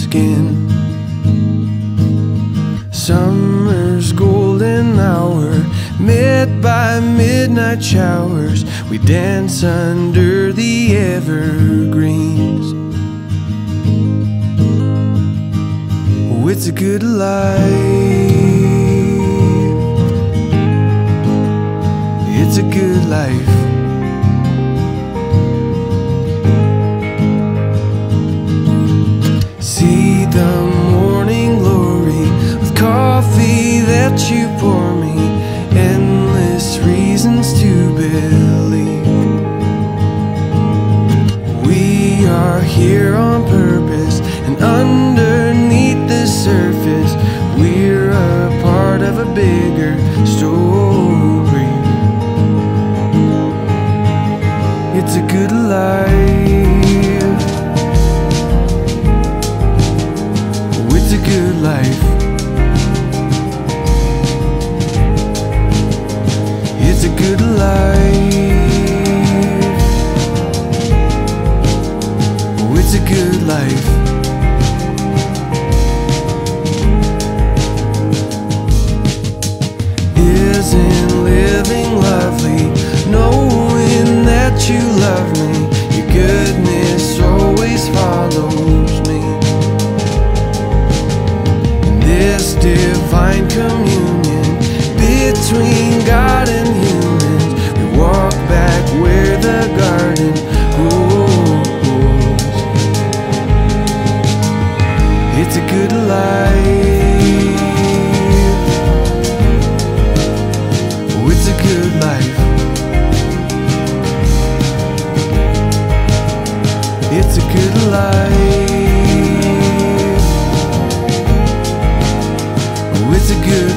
skin. Summer's golden hour, met by midnight showers, we dance under the evergreens. Oh, it's a good life. It's a good life. See the morning glory with coffee that you pour me, endless reasons to believe. We are here on purpose, and underneath the surface we're a part of a bigger story. It's a good life. It's a good life. It's a good life. Oh, it's a good life. Isn't living lovely, knowing that you love me? Your goodness always follows me. This divine communion between God and humans, we walk back where the garden grows. It's a good life. Oh, it's a good life. It's a good life. It's a good